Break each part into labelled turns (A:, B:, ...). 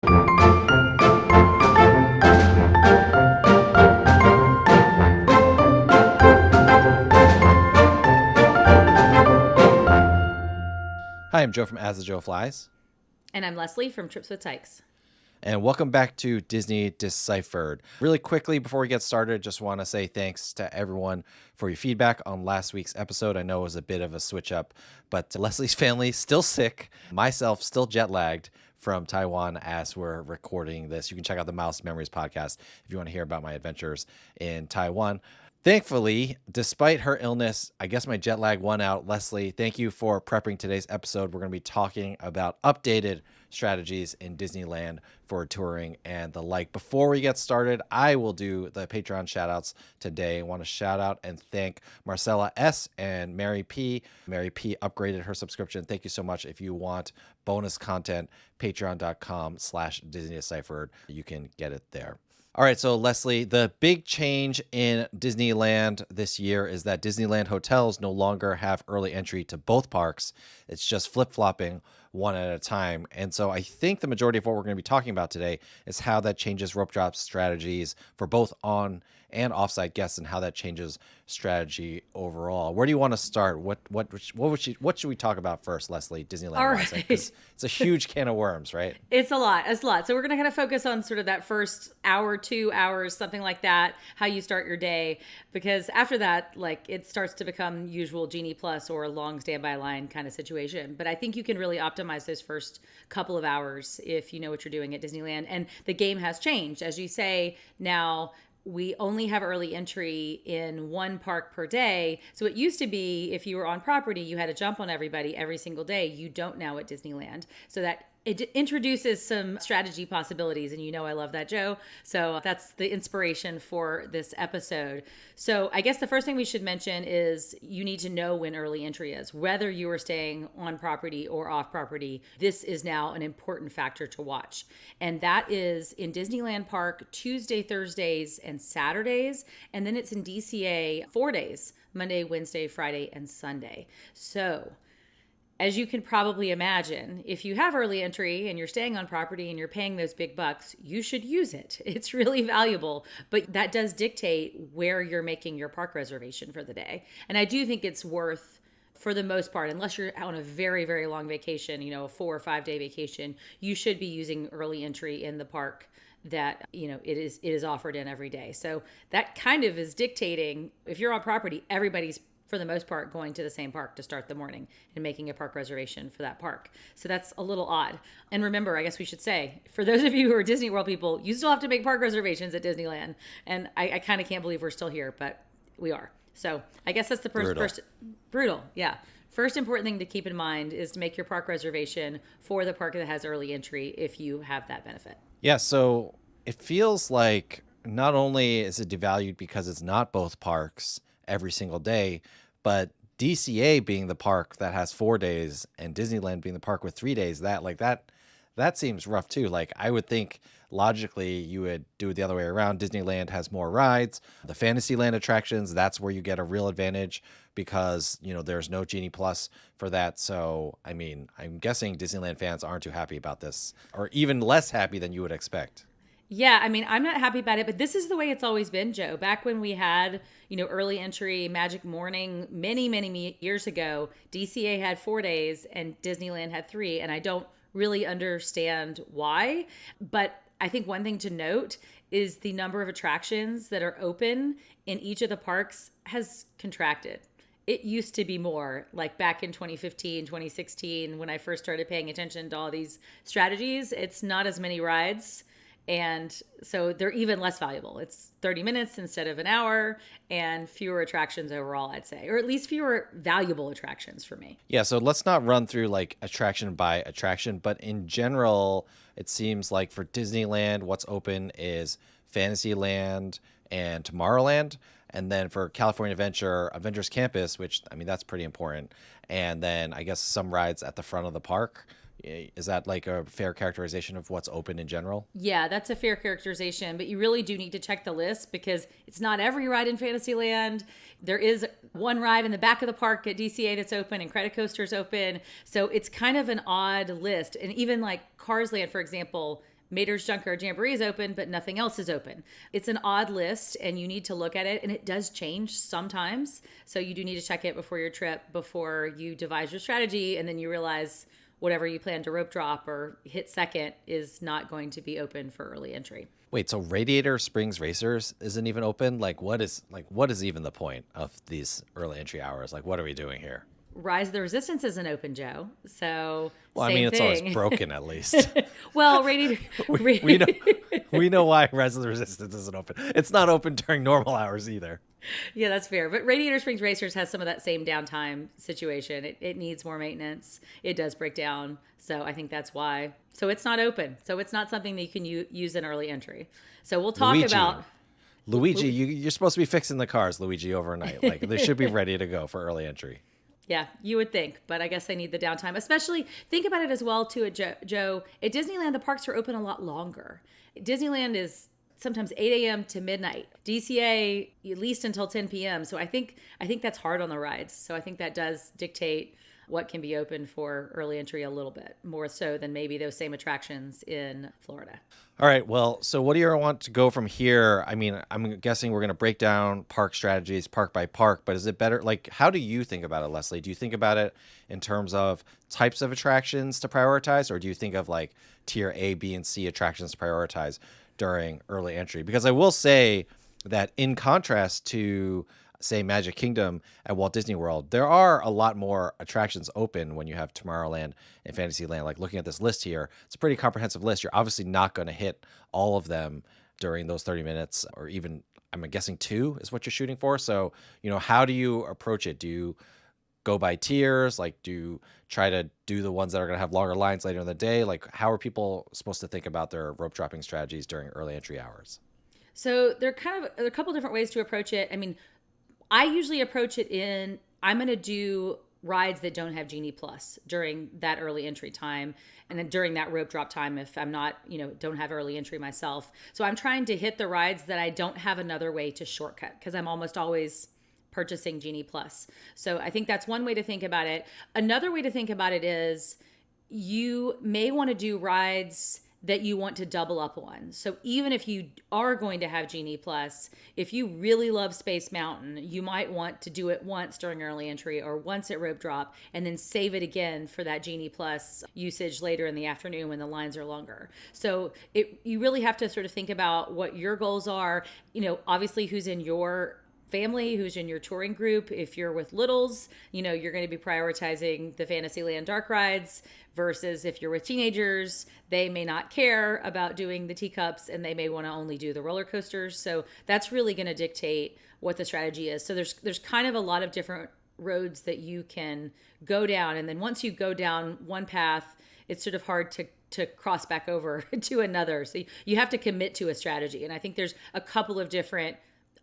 A: Hi, I'm Joe from As the Joe Flies.
B: And I'm Leslie from Trips with Tykes.
A: And welcome back to Disney Deciphered. Really quickly, before we get started, just want to say thanks to everyone for your feedback on last week's episode. I know it was a bit of a switch up, but Leslie's family still sick, myself still jet lagged from Taiwan as we're recording this. You can check out the Mouse Memories podcast if you want to hear about my adventures in Taiwan. Thankfully, despite her illness, I guess my jet lag won out. Leslie, thank you for prepping today's episode. We're going to be talking about updated strategies in Disneyland for touring and the like. Before we get started, I will do the Patreon shout-outs today. I want to shout out and thank Marcella S. and Mary P. Mary P. upgraded her subscription. Thank you so much. If you want bonus content, patreon.com/Disney Deciphered. You can get it there. All right, so Leslie, the big change in Disneyland this year is that Disneyland hotels no longer have early entry to both parks. It's just flip-flopping one at a time. And so I think the majority of what we're going to be talking about today is how that changes rope drop strategies for both on and offsite guests and how that changes strategy overall. Where do you want to start? What should we talk about first, Leslie, Disneyland?
B: All right.
A: Because it's a huge can of worms, right?
B: It's a lot. So we're going to kind of focus on sort of that first hour, 2 hours, something like that, how you start your day. Because after that, like it starts to become usual Genie Plus or long standby line kind of situation. But I think you can really optimize those first couple of hours if you know what you're doing at Disneyland. And the game has changed. As you say, now we only have early entry in one park per day. So it used to be if you were on property, you had to jump on everybody every single day. You don't now at Disneyland. So that it introduces some strategy possibilities. And you know I love that, Joe. So that's the inspiration for this episode. So I guess the first thing we should mention is you need to know when early entry is. Whether you are staying on property or off property, this is now an important factor to watch. And that is in Disneyland Park, Tuesday, Thursdays, and Saturdays. And then it's in DCA 4 days, Monday, Wednesday, Friday, and Sunday. So as you can probably imagine, if you have early entry and you're staying on property and you're paying those big bucks, you should use it. It's really valuable, but that does dictate where you're making your park reservation for the day. And I do think it's worth, for the most part, unless you're on a very, very long vacation, a 4 or 5 day vacation, you should be using early entry in the park that it is offered in every day. So that kind of is dictating, if you're on property, everybody's for the most part going to the same park to start the morning and making a park reservation for that park. So that's a little odd. And remember, I guess we should say, for those of you who are Disney World people, you still have to make park reservations at Disneyland. And I kind of can't believe we're still here, but we are. So I guess that's the first brutal. Yeah. First important thing to keep in mind is to make your park reservation for the park that has early entry if you have that benefit.
A: Yeah, so it feels like not only is it devalued because it's not both parks every single day, but DCA being the park that has 4 days and Disneyland being the park with 3 days, that seems rough too. Like I would think logically you would do it the other way around. Disneyland has more rides. The Fantasyland attractions, that's where you get a real advantage because, there's no Genie Plus for that. So, I mean, I'm guessing Disneyland fans aren't too happy about this or even less happy than you would expect.
B: Yeah, I mean, I'm not happy about it, but this is the way it's always been, Joe. Back when we had, early entry Magic Morning many, many years ago, DCA had 4 days and Disneyland had 3. And I don't really understand why. But I think one thing to note is the number of attractions that are open in each of the parks has contracted. It used to be more, like back in 2015, 2016, when I first started paying attention to all these strategies. It's not as many rides. And so they're even less valuable. It's 30 minutes instead of an hour and fewer attractions overall, I'd say, or at least fewer valuable attractions for me.
A: Yeah, so let's not run through like attraction by attraction, but in general, it seems like for Disneyland, what's open is Fantasyland and Tomorrowland. And then for California Adventure, Avengers Campus, which, I mean, that's pretty important. And then I guess some rides at the front of the park. Is that like a fair characterization of what's open in general?
B: Yeah, that's a fair characterization, but you really do need to check the list because it's not every ride in Fantasyland. There is one ride in the back of the park at DCA that's open and Credit Coaster's open. So it's kind of an odd list. And even like Cars Land, for example, Mater's Junkyard Jamboree is open, but nothing else is open. It's an odd list and you need to look at it, and it does change sometimes. So you do need to check it before your trip, before you devise your strategy, and then you realize whatever you plan to rope drop or hit second is not going to be open for early entry.
A: Wait, so Radiator Springs Racers isn't even open? What is even the point of these early entry hours? Like, what are we doing here?
B: Rise of the Resistance isn't open, Joe. So
A: Well, I
B: same
A: mean, it's
B: thing.
A: always broken at least.
B: Well, Radiator.
A: we know we know why Rise of the Resistance isn't open. It's not open during normal hours either.
B: Yeah, that's fair. But Radiator Springs Racers has some of that same downtime situation. It needs more maintenance. It does break down. So I think that's why. So it's not open. So it's not something that you can use in early entry. So we'll talk about.
A: Luigi, you're supposed to be fixing the cars, Luigi, overnight. Like, they should be ready to go for early entry.
B: Yeah, you would think, but I guess they need the downtime. Especially, think about it as well, too, Joe. At Disneyland, the parks are open a lot longer. Disneyland is sometimes 8 a.m. to midnight. DCA, at least until 10 p.m. So I think that's hard on the rides. So I think that does dictate what can be open for early entry a little bit more so than maybe those same attractions in Florida.
A: All right. Well, so what do you want to go from here? I mean, I'm guessing we're going to break down park strategies park by park, but is it better? Like, how do you think about it, Leslie? Do you think about it in terms of types of attractions to prioritize, or do you think of like tier A, B, and C attractions to prioritize during early entry? Because I will say that in contrast to, say, Magic Kingdom at Walt Disney World, there are a lot more attractions open when you have Tomorrowland and Fantasyland. Like, looking at this list here, it's a pretty comprehensive list. You're obviously not going to hit all of them during those 30 minutes, or even, I'm guessing 2 is what you're shooting for. So, how do you approach it? Do you go by tiers? Like, do you try to do the ones that are going to have longer lines later in the day? Like, how are people supposed to think about their rope dropping strategies during early entry hours?
B: So there are a couple different ways to approach it. I mean, I usually approach it in, I'm going to do rides that don't have Genie Plus during that early entry time. And then during that rope drop time, if I'm not, don't have early entry myself. So I'm trying to hit the rides that I don't have another way to shortcut, because I'm almost always purchasing Genie Plus. So I think that's one way to think about it. Another way to think about it is you may want to do rides that you want to double up on. So even if you are going to have Genie Plus, if you really love Space Mountain, you might want to do it once during early entry or once at rope drop, and then save it again for that Genie Plus usage later in the afternoon when the lines are longer. So you really have to sort of think about what your goals are, obviously who's in your family, who's in your touring group. If you're with littles, you're going to be prioritizing the Fantasyland dark rides, versus if you're with teenagers, they may not care about doing the teacups and they may want to only do the roller coasters. So that's really going to dictate what the strategy is. So there's kind of a lot of different roads that you can go down, and then once you go down one path, it's sort of hard to cross back over to another. So you have to commit to a strategy, and I think there's a couple of different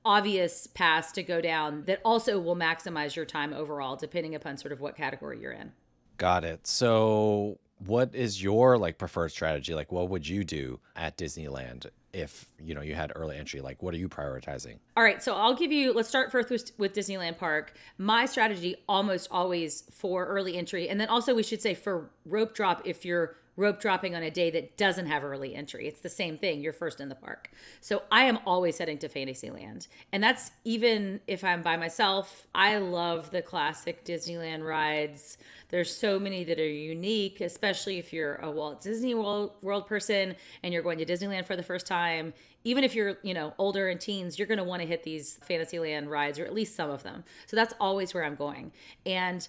B: obvious paths to go down that also will maximize your time overall, depending upon sort of what category you're in.
A: Got it. So what is your preferred strategy? Like, what would you do at Disneyland if, you had early entry? Like, what are you prioritizing?
B: All right. So let's start first with Disneyland Park. My strategy almost always for early entry, and then also we should say for rope drop, if you're rope dropping on a day that doesn't have early entry, it's the same thing. You're first in the park. So I am always heading to Fantasyland. And that's even if I'm by myself. I love the classic Disneyland rides. There's so many that are unique, especially if you're a Walt Disney World person and you're going to Disneyland for the first time. Even if you're, older and teens, you're going to want to hit these Fantasyland rides, or at least some of them. So that's always where I'm going. And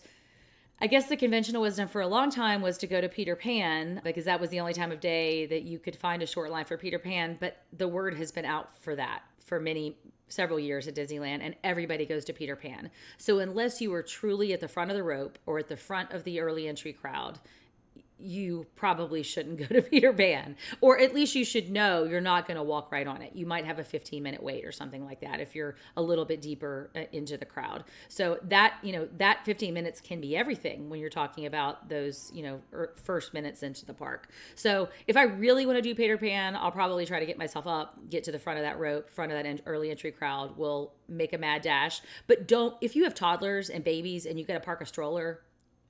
B: I guess the conventional wisdom for a long time was to go to Peter Pan, because that was the only time of day that you could find a short line for Peter Pan. But the word has been out for that for several years at Disneyland, and everybody goes to Peter Pan. So unless you are truly at the front of the rope or at the front of the early entry crowd, you probably shouldn't go to Peter Pan, or at least you should know you're not going to walk right on it. You might have a 15-minute wait or something like that if you're a little bit deeper into the crowd. So that 15 minutes can be everything when you're talking about those, first minutes into the park. So if I really want to do Peter Pan, I'll probably try to get myself up, get to the front of that rope, front of that early entry crowd. We'll make a mad dash. But if you have toddlers and babies and you got to park a stroller,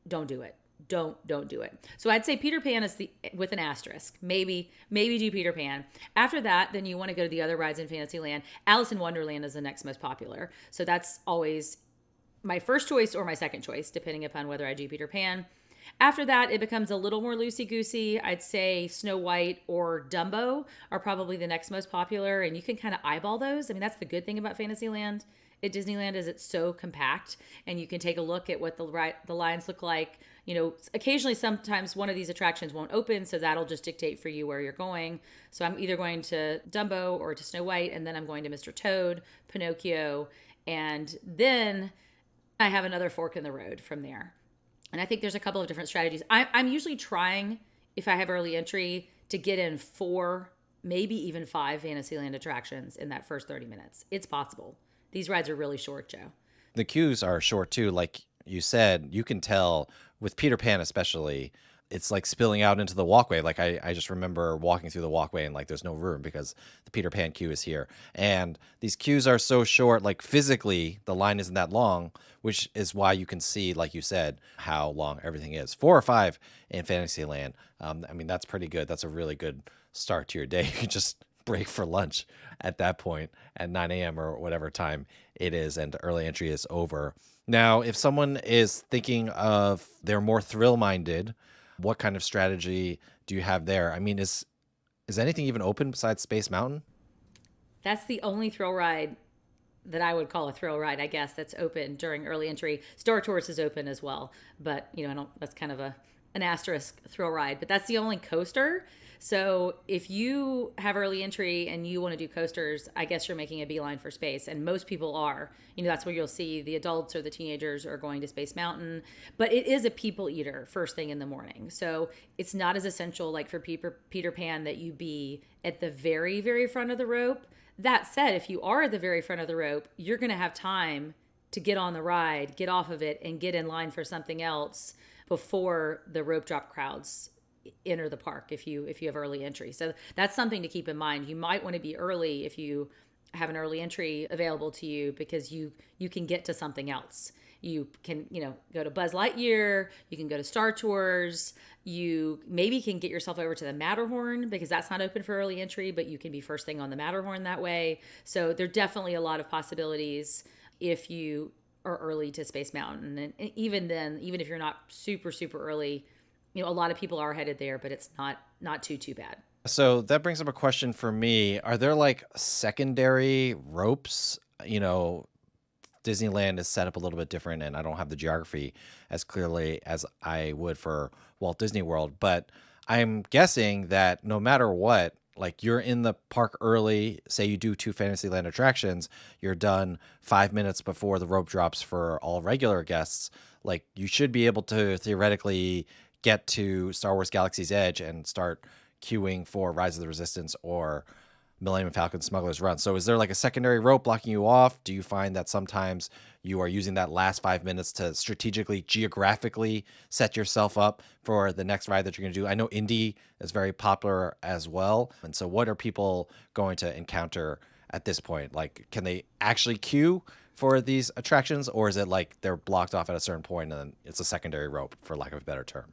B: don't do it. don't do it. So I'd say Peter Pan is the with an asterisk. Maybe do Peter Pan. After that, then you want to go to the other rides in Fantasyland. Alice in Wonderland is the next most popular. So that's always my first choice or my second choice, depending upon whether I do Peter Pan. After that, it becomes a little more loosey-goosey. I'd say Snow White or Dumbo are probably the next most popular, and you can kind of eyeball those. I mean, that's the good thing about Fantasyland at Disneyland is it's so compact, and you can take a look at what the lines look like. You know, occasionally, sometimes one of these attractions won't open, so that'll just dictate for you where you're going. So I'm either going to Dumbo or to Snow White, and then I'm going to Mr. Toad, Pinocchio, and then I have another fork in the road from there. And I think there's a couple of different strategies. I'm usually trying, if I have early entry, to get in 4, maybe even 5 Fantasyland attractions in that first 30 minutes. It's possible. These rides are really short, Joe.
A: The queues are short too. Like you said, you can tell with Peter Pan especially, it's like spilling out into the walkway. Like I just remember walking through the walkway and like there's no room because the Peter Pan queue is here. And these queues are so short, like physically the line isn't that long, which is why you can see, like you said, how long everything is. 4 or 5 in Fantasyland. I mean, that's pretty good. That's a really good start to your day. You can just break for lunch at that point at 9 a.m. or whatever time it is, and early entry is over. Now, if someone is thinking of they're more thrill-minded, what kind of strategy do you have there? I mean, is anything even open besides Space Mountain?
B: That's the only thrill ride that I would call a thrill ride, I guess, that's open during early entry. Star Tours is open as well, but I don't. That's kind of an asterisk thrill ride. But that's the only coaster. So if you have early entry and you want to do coasters, I guess you're making a beeline for space, and most people are. That's where you'll see the adults or the teenagers are going to Space Mountain. But it is a people eater first thing in the morning, so it's not as essential like for Peter Pan that you be at the very, very front of the rope. That said, if you are at the very front of the rope, you're going to have time to get on the ride, get off of it, and get in line for something else before the rope drop crowds enter the park if you have early entry. So that's something to keep in mind. You might want to be early if you have an early entry available to you because you can get to something else. You can, go to Buzz Lightyear, you can go to Star Tours, you maybe can get yourself over to the Matterhorn because that's not open for early entry, but you can be first thing on the Matterhorn that way. So there are definitely a lot of possibilities if you are early to Space Mountain. And even then, even if you're not super, super early, a lot of people are headed there, but it's not too bad.
A: So that brings up a question for me. Are there like secondary ropes? Disneyland is set up a little bit different, and I don't have the geography as clearly as I would for Walt Disney World. But I'm guessing that no matter what, like you're in the park early, say you do 2 Fantasyland attractions, you're done 5 minutes before the rope drops for all regular guests. Like you should be able to theoretically get to Star Wars Galaxy's Edge and start queuing for Rise of the Resistance or Millennium Falcon Smuggler's Run. So is there like a secondary rope blocking you off? Do you find that sometimes you are using that last 5 minutes to strategically, geographically set yourself up for the next ride that you're going to do? I know Indy is very popular as well. And so what are people going to encounter at this point? Like, can they actually queue for these attractions, or is it like they're blocked off at a certain point and then it's a secondary rope, for lack of a better term?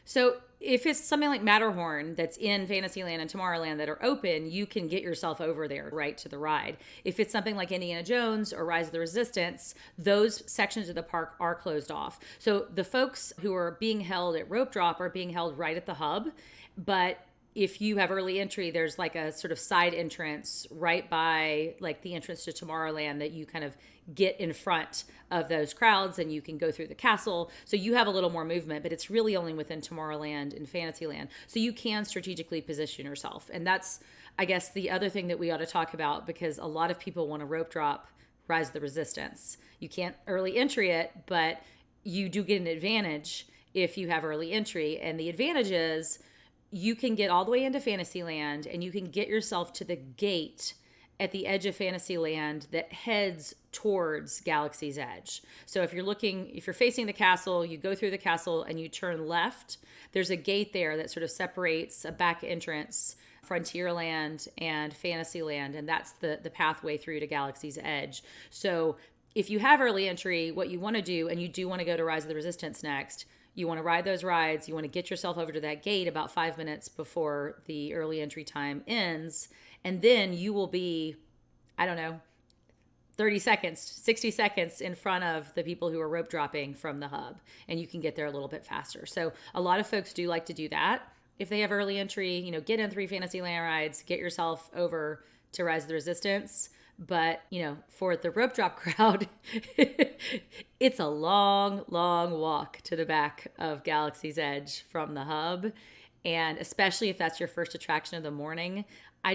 B: So if it's something like Matterhorn that's in Fantasyland and Tomorrowland that are open, you can get yourself over there right to the ride. If it's something like Indiana Jones or Rise of the Resistance, those sections of the park are closed off. So the folks who are being held at rope drop are being held right at the hub. But if you have early entry, there's like a sort of side entrance right by like the entrance to Tomorrowland that you kind of get in front of those crowds and you can go through the castle. So you have a little more movement, but it's really only within Tomorrowland and Fantasyland. So you can strategically position yourself. And that's, I guess, the other thing that we ought to talk about, because a lot of people want to rope drop Rise of the Resistance. You can't early entry it, but you do get an advantage if you have early entry. And the advantage is you can get all the way into Fantasyland and you can get yourself to the gate at the edge of Fantasyland that heads towards Galaxy's Edge. So if you're facing the castle, you go through the castle and you turn left, there's a gate there that sort of separates a back entrance, Frontierland and Fantasyland, and that's the pathway through to Galaxy's Edge. So if you have early entry, what you want to do, and you do want to go to Rise of the Resistance next, You want to ride those rides. You want to get yourself over to that gate about 5 minutes before the early entry time ends. And then you will be, I don't know, 30 seconds, 60 seconds in front of the people who are rope dropping from the hub, and you can get there a little bit faster. So a lot of folks do like to do that. If they have early entry, get in 3 Fantasyland rides, get yourself over to Rise of the Resistance. But, for the rope drop crowd, it's a long, long walk to the back of Galaxy's Edge from the hub. And especially if that's your first attraction of the morning, I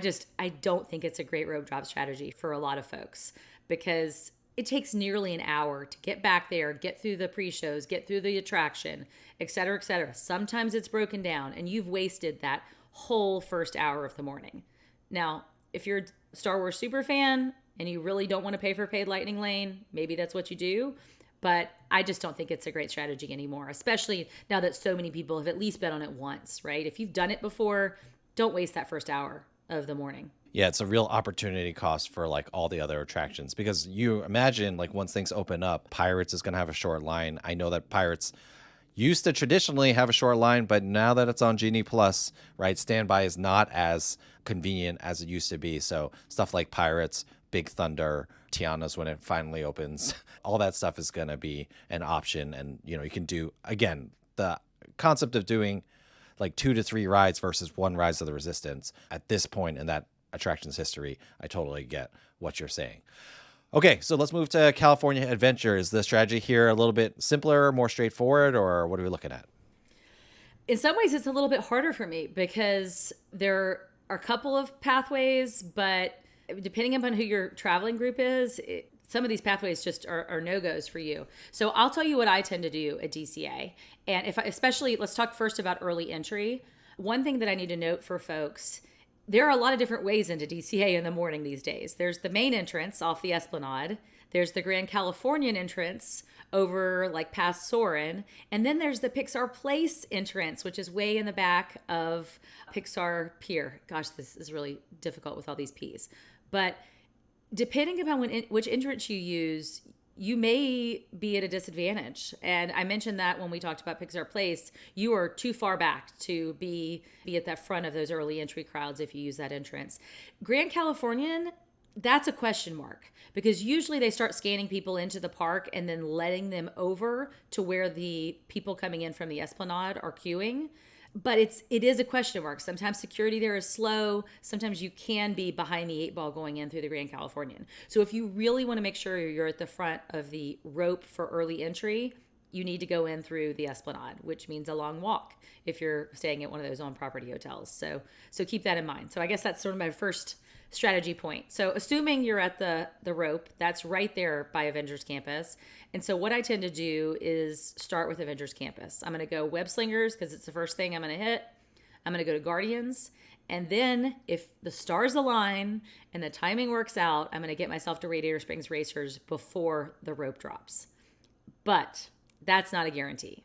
B: don't think it's a great rope drop strategy for a lot of folks, because it takes nearly an hour to get back there, get through the pre-shows, get through the attraction, et cetera, et cetera. Sometimes it's broken down and you've wasted that whole first hour of the morning. Now, if you're a Star Wars super fan and you really don't want to pay for paid lightning lane, maybe that's what you do. But I just don't think it's a great strategy anymore, especially now that so many people have at least been on it once, right? If you've done it before, don't waste that first hour of the morning.
A: Yeah, it's a real opportunity cost for like all the other attractions, because you imagine like once things open up, Pirates is going to have a short line. I know that Pirates used to traditionally have a short line, but now that it's on Genie Plus, right, standby is not as convenient as it used to be. So stuff like Pirates, Big Thunder, Tiana's when it finally opens, all that stuff is going to be an option. And, you can do, again, the concept of doing like 2 to 3 rides versus 1 Rise of the Resistance at this point in that attraction's history, I totally get what you're saying. Okay, so let's move to California Adventure. Is the strategy here a little bit simpler, more straightforward, or what are we looking at?
B: In some ways, it's a little bit harder for me because there are a couple of pathways, but depending upon who your traveling group is, some of these pathways just are no-goes for you. So I'll tell you what I tend to do at DCA. And especially, let's talk first about early entry. One thing that I need to note for folks, there are a lot of different ways into DCA in the morning these days. There's the main entrance off the Esplanade. There's the Grand Californian entrance over like past Soarin'. And then there's the Pixar Place entrance, which is way in the back of Pixar Pier. Gosh, this is really difficult with all these P's. But depending upon which entrance you use, you may be at a disadvantage. And I mentioned that when we talked about Pixar Place, you are too far back to be at that front of those early entry crowds if you use that entrance. Grand Californian, that's a question mark, because usually they start scanning people into the park and then letting them over to where the people coming in from the Esplanade are queuing. But it is a question mark. Sometimes security there is slow. Sometimes you can be behind the 8 ball going in through the Grand Californian. So if you really want to make sure you're at the front of the rope for early entry, you need to go in through the Esplanade, which means a long walk if you're staying at one of those on-property hotels. So keep that in mind. So I guess that's sort of my first strategy point. So assuming you're at the rope, that's right there by Avengers Campus. And so what I tend to do is start with Avengers Campus. I'm going to go Web Slingers because it's the first thing I'm going to hit. I'm going to go to Guardians. And then if the stars align and the timing works out, I'm going to get myself to Radiator Springs Racers before the rope drops. But that's not a guarantee.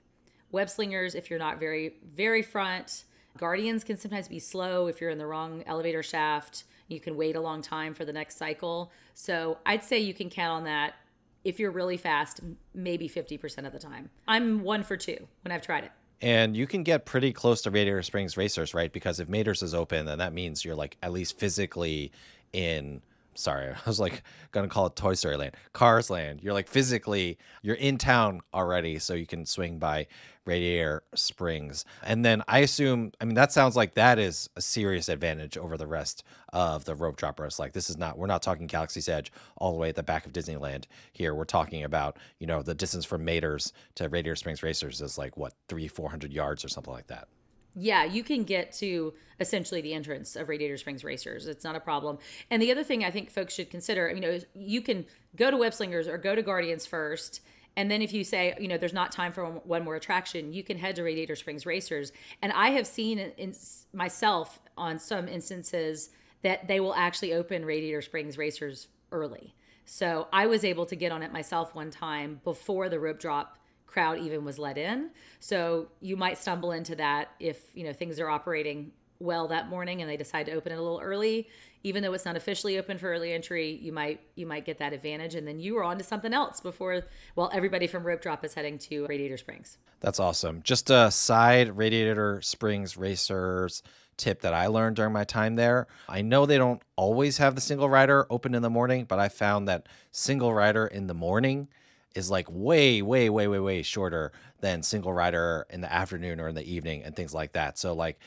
B: Web Slingers, if you're not very, very front. Guardians can sometimes be slow if you're in the wrong elevator shaft. You can wait a long time for the next cycle. So I'd say you can count on that. If you're really fast, maybe 50% of the time. I'm 1 for 2 when I've tried it.
A: And you can get pretty close to Radiator Springs Racers, right? Because if Mater's is open, then that means you're like at least physically in, sorry, I was like going to call it Toy Story Land, Cars Land. You're like physically, you're in town already, so you can swing by Radiator Springs. And then I assume, that sounds like that is a serious advantage over the rest of the rope droppers. Like we're not talking Galaxy's Edge all the way at the back of Disneyland here. We're talking about, the distance from Mater's to Radiator Springs Racers is like what, 300-400 yards or something like that.
B: Yeah, you can get to essentially the entrance of Radiator Springs Racers. It's not a problem. And the other thing I think folks should consider, is you can go to Web Slingers or go to Guardians first. And then if you say, there's not time for one more attraction, you can head to Radiator Springs Racers. And I have seen in myself on some instances that they will actually open Radiator Springs Racers early. So I was able to get on it myself one time before the rope drop crowd even was let in. So you might stumble into that if, things are operating well that morning and they decide to open it a little early, even though it's not officially open for early entry, you might get that advantage, and then you were on to something else before. Well, everybody from Rope Drop is heading to Radiator Springs.
A: That's awesome. Just a side Radiator Springs Racers tip that I learned during my time there. I know they don't always have the single rider open in the morning, but I found that single rider in the morning is like way, way, way, way, way shorter than single rider in the afternoon or in the evening and things like that. So like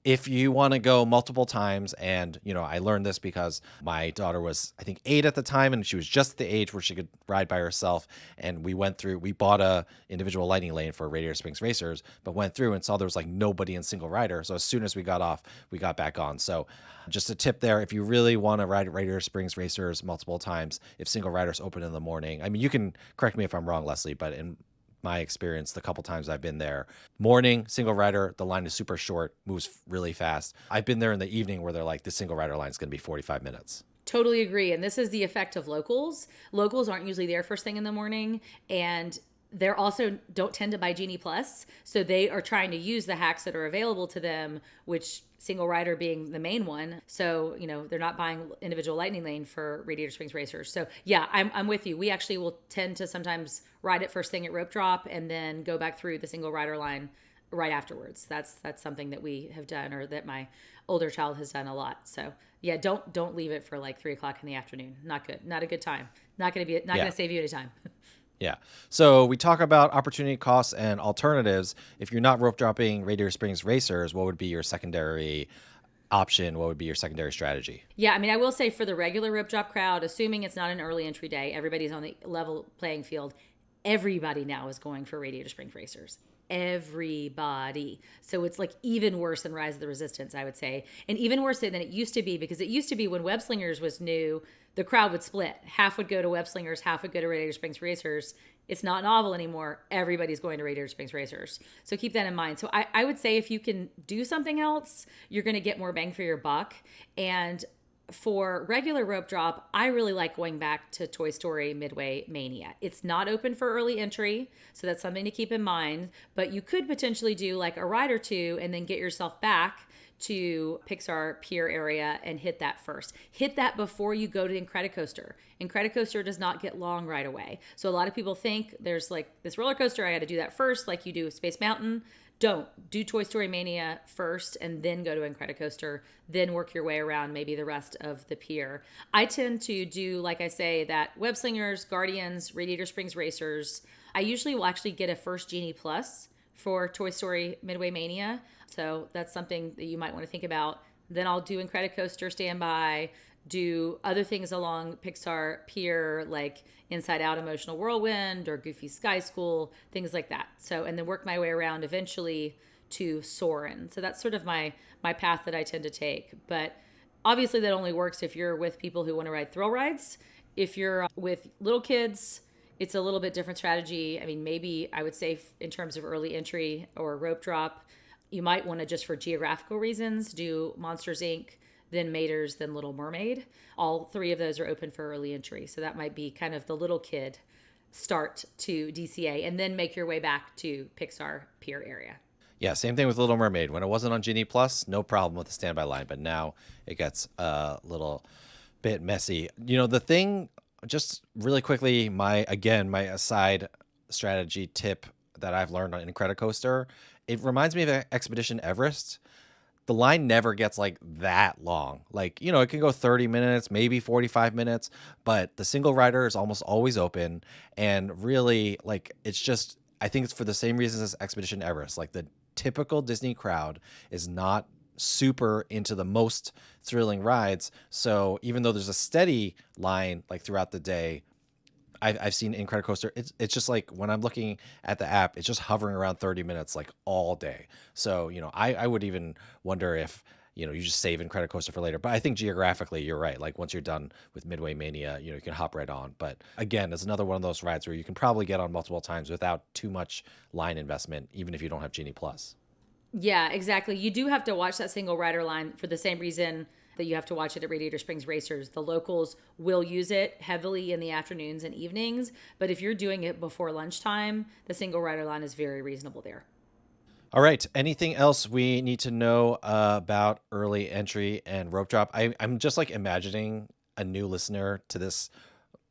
A: if you want to go multiple times, and I learned this because my daughter was, I think, 8 at the time, and she was just at the age where she could ride by herself. And we bought a individual lightning lane for Radiator Springs Racers, but went through and saw there was like nobody in single rider. So as soon as we got off, we got back on. So just a tip there, if you really want to ride Radiator Springs Racers multiple times, if single riders open in the morning, I mean, you can correct me if I'm wrong, Leslie, but in my experience, the couple times I've been there, morning single rider, the line is super short, moves really fast. I've been there in the evening where they're like, the single rider line is going to be 45 minutes.
B: Totally agree. And this is the effect of locals. Locals aren't usually there first thing in the morning, and they're also don't tend to buy Genie Plus. So they are trying to use the hacks that are available to them, which single rider being the main one. So, they're not buying individual lightning lane for Radiator Springs Racers. So yeah, I'm with you. We actually will tend to sometimes ride it first thing at Rope Drop and then go back through the single rider line right afterwards. That's something that we have done, or that my older child has done a lot. So yeah, don't leave it for like 3 o'clock in the afternoon. Not good. Not a good time. Not going to save you any time.
A: Yeah. So we talk about opportunity costs and alternatives. If you're not rope dropping Radiator Springs Racers, what would be your secondary option? What would be your secondary strategy?
B: Yeah, I mean, I will say for the regular rope drop crowd, assuming it's not an early entry day, everybody's on the level playing field. Everybody now is going for Radiator Springs Racers. Everybody. So it's like even worse than Rise of the Resistance, I would say. And even worse than it used to be, because it used to be when Web Slingers was new, the crowd would split. Half would go to Web Slingers, half would go to Radiator Springs Racers. It's not novel anymore. Everybody's going to Radiator Springs Racers. So keep that in mind. So I would say if you can do something else, you're going to get more bang for your buck. And for regular rope drop, I really like going back to Toy Story Midway Mania. It's not open for early entry, so that's something to keep in mind. But you could potentially do like a ride or two and then get yourself back to Pixar Pier area and hit that first. Hit that before you go to Incredicoaster. Incredicoaster does not get long right away. So a lot of people think there's like this roller coaster, I got to do that first, like you do Space Mountain. Don't. Do Toy Story Mania first and then go to Incredicoaster, then work your way around maybe the rest of the pier. I tend to do, like I say, that Web Slingers, Guardians, Radiator Springs Racers. I usually will actually get a first Genie Plus for Toy Story Midway Mania. So that's something that you might want to think about. Then I'll do Incredicoaster Standby, do other things along Pixar Pier, like Inside Out Emotional Whirlwind or Goofy Sky School, things like that. So, and then work my way around eventually to Soarin'. So that's sort of my path that I tend to take. But obviously that only works if you're with people who want to ride thrill rides. If you're with little kids, it's a little bit different strategy. I mean, maybe I would say in terms of early entry or rope drop, you might want to, just for geographical reasons, do Monsters Inc., then Mater's, then Little Mermaid. All three of those are open for early entry. So that might be kind of the little kid start to DCA and then make your way back to Pixar Pier area.
A: Yeah, same thing with Little Mermaid. When it wasn't on Genie Plus, no problem with the standby line, but now it gets a little bit messy. The thing, just really quickly, my aside strategy tip that I've learned on Incredicoaster, it reminds me of Expedition Everest. The line never gets like that long. Like, it can go 30 minutes, maybe 45 minutes, but the single rider is almost always open. And really, like, it's just, I think it's for the same reasons as Expedition Everest. Like, the typical Disney crowd is not super into the most thrilling rides. So even though there's a steady line like throughout the day, I've seen Incredicoaster. It's just like when I'm looking at the app, it's just hovering around 30 minutes like all day. So, I would even wonder if, you just save Incredicoaster for later. But I think geographically, you're right. Like once you're done with Midway Mania, you can hop right on. But again, it's another one of those rides where you can probably get on multiple times without too much line investment, even if you don't have Genie Plus.
B: Yeah, exactly. You do have to watch that single rider line for the same reason that you have to watch it at Radiator Springs Racers. The locals will use it heavily in the afternoons and evenings, but if you're doing it before lunchtime, the single rider line is very reasonable there.
A: All right. Anything else we need to know about early entry and rope drop? I'm just like imagining a new listener to this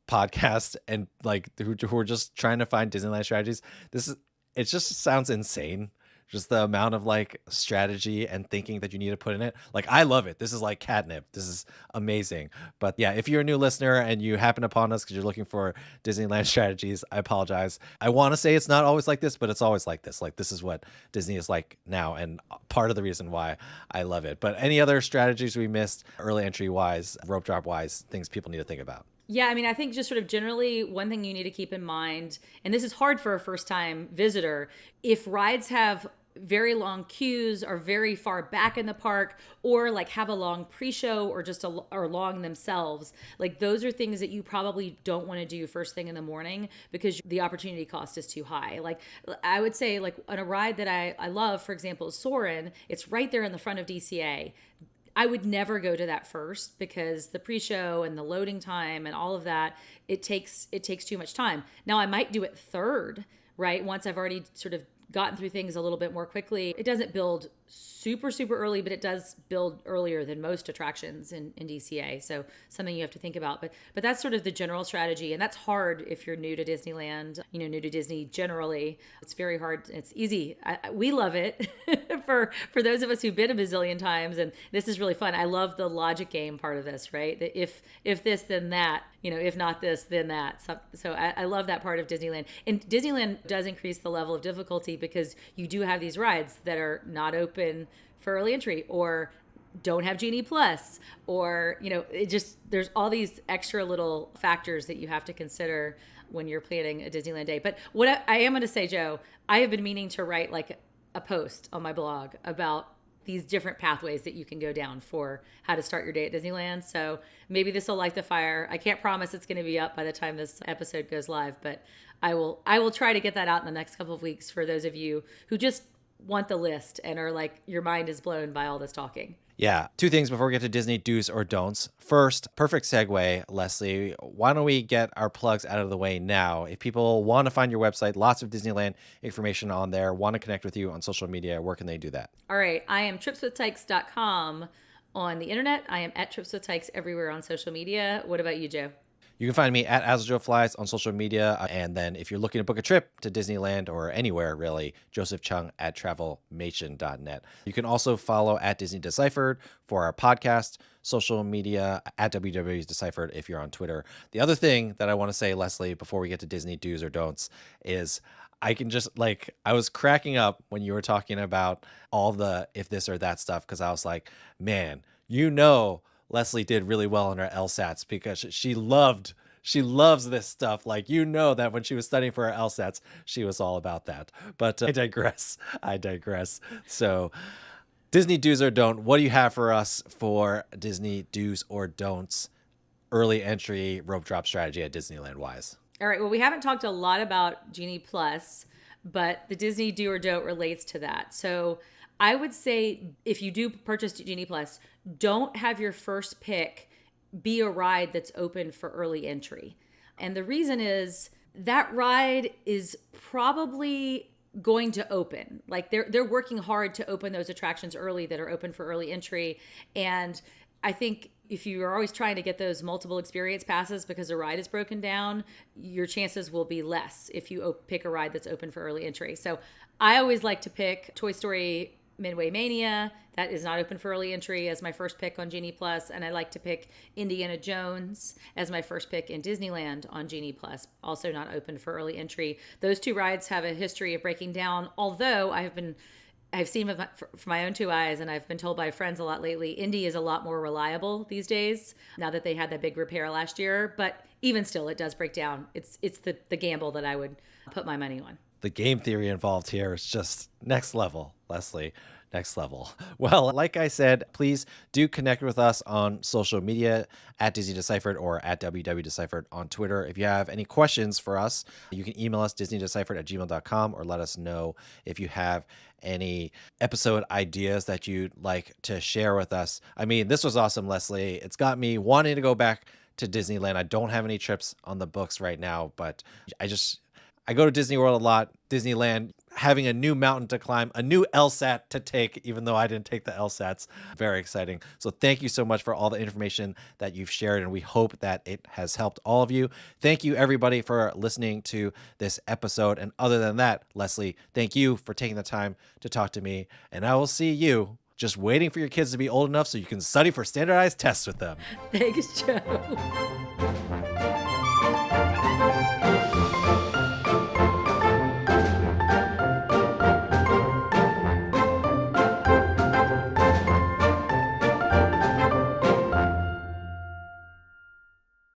A: podcast and like who are just trying to find Disneyland strategies. This is it just sounds insane. Just the amount of like strategy and thinking that you need to put in it. Like I love it. This is like catnip. This is amazing. But yeah, if you're a new listener and you happen upon us because you're looking for Disneyland strategies, I apologize. I want to say it's not always like this, but it's always like this. Like this is what Disney is like now, and part of the reason why I love it. But any other strategies we missed, early entry wise, rope drop wise, things people need to think about?
B: Yeah, I mean, I think just sort of generally one thing you need to keep in mind, and this is hard for a first time visitor, if rides have very long queues, are very far back in the park, or like have a long pre-show or just are long themselves, like those are things that you probably don't want to do first thing in the morning because the opportunity cost is too high. Like I would say, like on a ride that I love, for example, Soarin', it's right there in the front of DCA. I would never go to that first because the pre-show and the loading time and all of that, it takes too much time. Now I might do it third, right? Once I've already sort of gotten through things a little bit more quickly. It doesn't build super early, but it does build earlier than most attractions in DCA. So something you have to think about. But that's sort of the general strategy. And that's hard if you're new to Disneyland, new to Disney generally. It's very hard. It's easy. We love it for those of us who've been a bazillion times. And this is really fun. I love the logic game part of this, right? That if this, then that, if not this, then that. So I love that part of Disneyland. And Disneyland does increase the level of difficulty because you do have these rides that are not open for early entry or don't have Genie Plus, or it just, there's all these extra little factors that you have to consider when you're planning a Disneyland day. But what I am going to say, Joe, I have been meaning to write like a post on my blog about these different pathways that you can go down for how to start your day at Disneyland. So maybe this will light the fire. I can't promise it's going to be up by the time this episode goes live, but I will try to get that out in the next couple of weeks for those of you who just want the list and are like, your mind is blown by all this talking.
A: Yeah. Two things before we get to Disney do's or don'ts. First, perfect segue, Leslie. Why don't we get our plugs out of the way now? If people want to find your website, lots of Disneyland information on there, want to connect with you on social media, where can they do that?
B: All right. I am tripswithtykes.com on the internet. I am at tripswithtykes everywhere on social media. What about you, Joe?
A: You can find me at AzzleJoeFlies on social media. And then if you're looking to book a trip to Disneyland or anywhere, really, Joseph Chung at travelmation.net. You can also follow at Disney Deciphered for our podcast, social media, at WWDeciphered if you're on Twitter. The other thing that I want to say, Leslie, before we get to Disney do's or don'ts, is I can just I was cracking up when you were talking about all the if this or that stuff, because I was like, man, Leslie did really well on her LSATs because she loves this stuff. Like, that when she was studying for her LSATs, she was all about that. But I digress. So Disney do's or don't, what do you have for us for Disney do's or don'ts, early entry rope drop strategy at Disneyland wise?
B: All right. Well, we haven't talked a lot about Genie Plus, but the Disney do or don't relates to that. So I would say if you do purchase Genie Plus, don't have your first pick be a ride that's open for early entry. And the reason is that ride is probably going to open. Like they're working hard to open those attractions early that are open for early entry. And I think if you are always trying to get those multiple experience passes because a ride is broken down, your chances will be less if you pick a ride that's open for early entry. So I always like to pick Toy Story Midway Mania. That is not open for early entry as my first pick on Genie Plus. And I like to pick Indiana Jones as my first pick in Disneyland on Genie Plus, also not open for early entry. Those two rides have a history of breaking down, although I've seen with for my own two eyes, and I've been told by friends a lot lately, Indy is a lot more reliable these days now that they had that big repair last year. But even still, it does break down. It's the gamble that I would put my money on.
A: The game theory involved here is just next level, Leslie. Next level. Well, like I said, please do connect with us on social media at Disney Deciphered or at WWDeciphered on Twitter. If you have any questions for us, you can email us DisneyDeciphered@gmail.com or let us know if you have any episode ideas that you'd like to share with us. I mean, this was awesome, Leslie. It's got me wanting to go back to Disneyland. I don't have any trips on the books right now, but I go to Disney World a lot. Disneyland having a new mountain to climb, a new LSAT to take, even though I didn't take the LSATs. Very exciting. So thank you so much for all the information that you've shared, and we hope that it has helped all of you. Thank you, everybody, for listening to this episode. And other than that, Leslie, thank you for taking the time to talk to me, and I will see you just waiting for your kids to be old enough so you can study for standardized tests with them.
B: Thanks, Joe.